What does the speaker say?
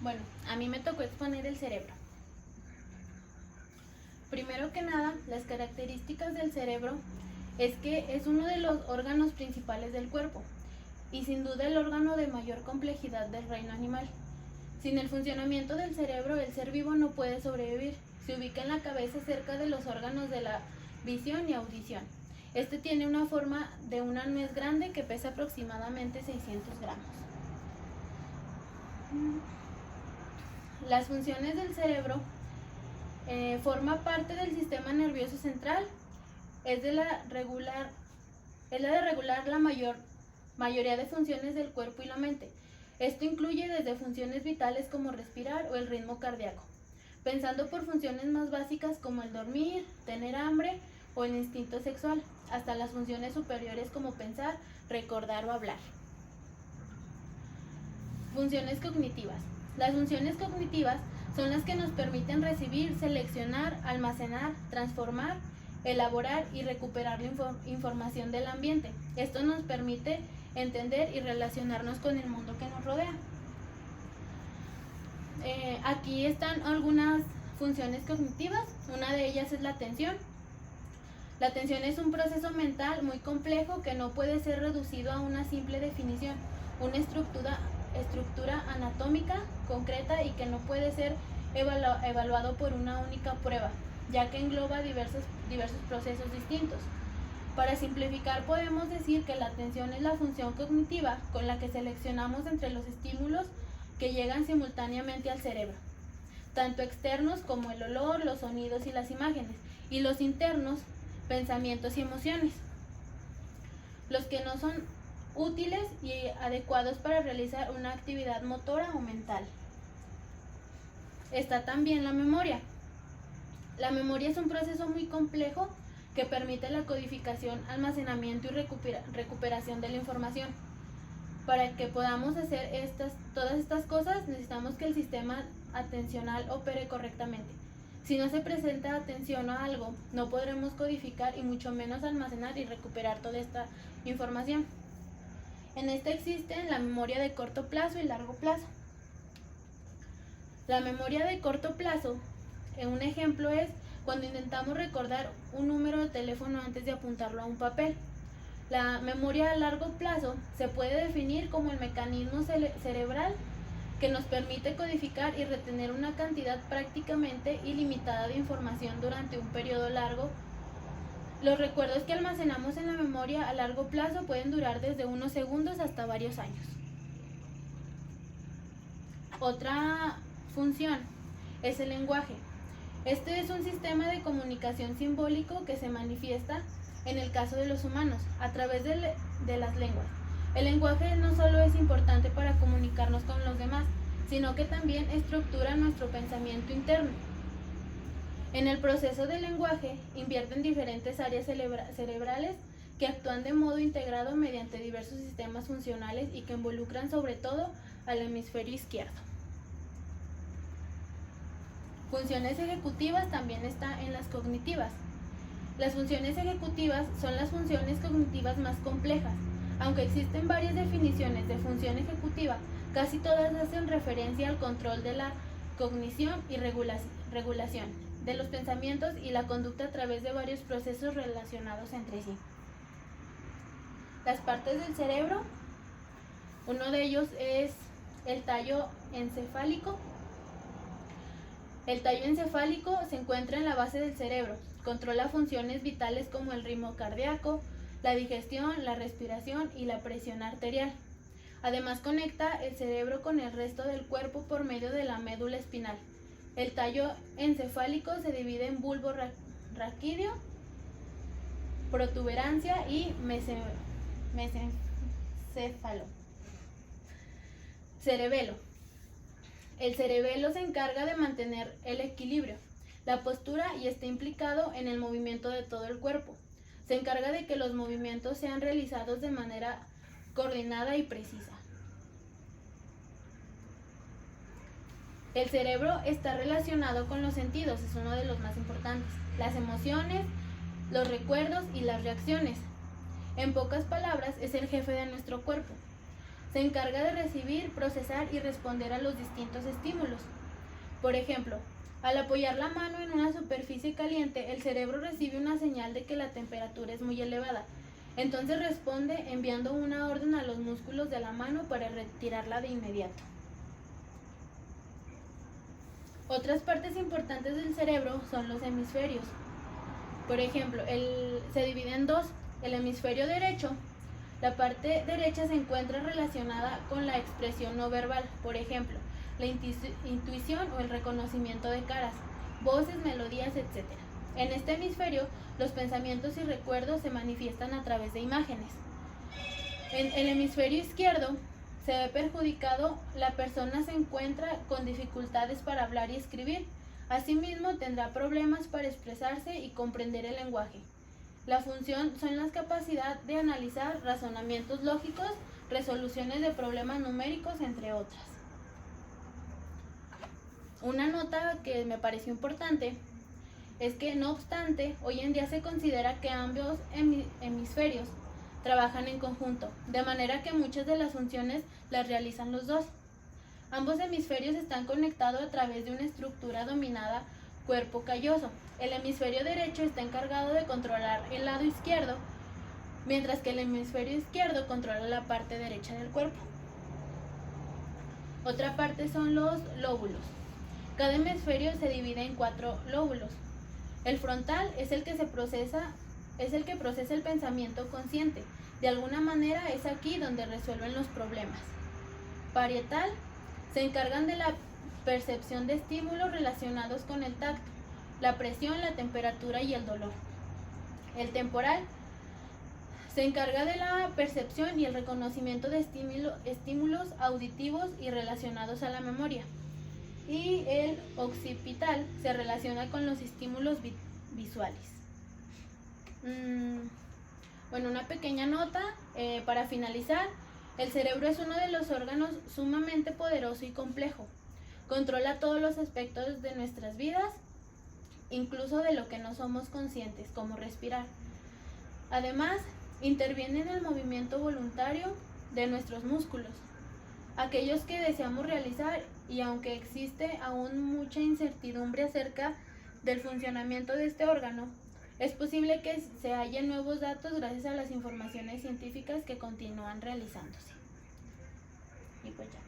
Bueno, a mí me tocó exponer el cerebro. Primero que nada, las características del cerebro es que es uno de los órganos principales del cuerpo y sin duda el órgano de mayor complejidad del reino animal. Sin el funcionamiento del cerebro, el ser vivo no puede sobrevivir. Se ubica en la cabeza cerca de los órganos de la visión y audición. Este tiene una forma de una nuez grande que pesa aproximadamente 600 gramos. Las funciones del cerebro forma parte del sistema nervioso central, es la de regular la mayoría de funciones del cuerpo y la mente. Esto incluye desde funciones vitales como respirar o el ritmo cardíaco, pensando por funciones más básicas como el dormir, tener hambre o el instinto sexual, hasta las funciones superiores como pensar, recordar o hablar. Funciones cognitivas. Las funciones cognitivas son las que nos permiten recibir, seleccionar, almacenar, transformar, elaborar y recuperar la información del ambiente. Esto nos permite entender y relacionarnos con el mundo que nos rodea. Aquí están algunas funciones cognitivas. Una de ellas es la atención. La atención es un proceso mental muy complejo que no puede ser reducido a una simple definición, una estructura anatómica concreta y que no puede ser evaluado por una única prueba, ya que engloba diversos procesos distintos. Para simplificar, podemos decir que la atención es la función cognitiva con la que seleccionamos entre los estímulos que llegan simultáneamente al cerebro, tanto externos como el olor, los sonidos y las imágenes, y los internos, pensamientos y emociones, los que no son útiles y adecuados para realizar una actividad motora o mental. Está también la memoria. La memoria es un proceso muy complejo que permite la codificación, almacenamiento y recuperación de la información. Para que podamos hacer todas estas cosas, necesitamos que el sistema atencional opere correctamente. Si no se presenta atención a algo, no podremos codificar y mucho menos almacenar y recuperar toda esta información. En esta existen la memoria de corto plazo y largo plazo. La memoria de corto plazo, un ejemplo es cuando intentamos recordar un número de teléfono antes de apuntarlo a un papel. La memoria a largo plazo se puede definir como el mecanismo cerebral que nos permite codificar y retener una cantidad prácticamente ilimitada de información durante un periodo largo. Los recuerdos que almacenamos en la memoria a largo plazo pueden durar desde unos segundos hasta varios años. Otra función es el lenguaje. Este es un sistema de comunicación simbólico que se manifiesta en el caso de los humanos a través de las lenguas. El lenguaje no solo es importante para comunicarnos con los demás, sino que también estructura nuestro pensamiento interno. En el proceso del lenguaje invierten diferentes áreas cerebrales que actúan de modo integrado mediante diversos sistemas funcionales y que involucran sobre todo al hemisferio izquierdo. Funciones ejecutivas también está en las cognitivas. Las funciones ejecutivas son las funciones cognitivas más complejas. Aunque existen varias definiciones de función ejecutiva, casi todas hacen referencia al control de la cognición y regulación de los pensamientos y la conducta a través de varios procesos relacionados entre sí. Las partes del cerebro, uno de ellos es el tallo encefálico. El tallo encefálico se encuentra en la base del cerebro, controla funciones vitales como el ritmo cardíaco, la digestión, la respiración y la presión arterial. Además conecta el cerebro con el resto del cuerpo por medio de la médula espinal. El tallo encefálico se divide en bulbo raquídeo, protuberancia y mesencéfalo. Cerebelo. El cerebelo se encarga de mantener el equilibrio, la postura y está implicado en el movimiento de todo el cuerpo. Se encarga de que los movimientos sean realizados de manera coordinada y precisa. El cerebro está relacionado con los sentidos, es uno de los más importantes, las emociones, los recuerdos y las reacciones. En pocas palabras, es el jefe de nuestro cuerpo. Se encarga de recibir, procesar y responder a los distintos estímulos. Por ejemplo, al apoyar la mano en una superficie caliente, el cerebro recibe una señal de que la temperatura es muy elevada. Entonces responde enviando una orden a los músculos de la mano para retirarla de inmediato. Otras partes importantes del cerebro son los hemisferios. Por ejemplo, se divide en dos. El hemisferio derecho, la parte derecha se encuentra relacionada con la expresión no verbal, por ejemplo, la intuición o el reconocimiento de caras, voces, melodías, etc. En este hemisferio, los pensamientos y recuerdos se manifiestan a través de imágenes. En el hemisferio izquierdo se ve perjudicado, la persona se encuentra con dificultades para hablar y escribir. Asimismo, tendrá problemas para expresarse y comprender el lenguaje. La función son las capacidades de analizar, razonamientos lógicos, resoluciones de problemas numéricos, entre otras. Una nota que me pareció importante es que, no obstante, hoy en día se considera que ambos hemisferios trabajan en conjunto, de manera que muchas de las funciones las realizan los dos. Ambos hemisferios están conectados a través de una estructura denominada cuerpo calloso. El hemisferio derecho está encargado de controlar el lado izquierdo, mientras que el hemisferio izquierdo controla la parte derecha del cuerpo. Otra parte son los lóbulos. Cada hemisferio se divide en 4 lóbulos. El frontal es el que procesa el pensamiento consciente. De alguna manera es aquí donde resuelven los problemas. Parietal se encargan de la percepción de estímulos relacionados con el tacto, la presión, la temperatura y el dolor. El temporal se encarga de la percepción y el reconocimiento de estímulos auditivos y relacionados a la memoria. Y el occipital se relaciona con los estímulos visuales. Bueno, una pequeña nota para finalizar. El cerebro es uno de los órganos sumamente poderoso y complejo. Controla todos los aspectos de nuestras vidas, incluso de lo que no somos conscientes, como respirar. Además, interviene en el movimiento voluntario de nuestros músculos, aquellos que deseamos realizar, y aunque existe aún mucha incertidumbre acerca del funcionamiento de este órgano, es posible que se hallen nuevos datos gracias a las informaciones científicas que continúan realizándose. Y pues ya.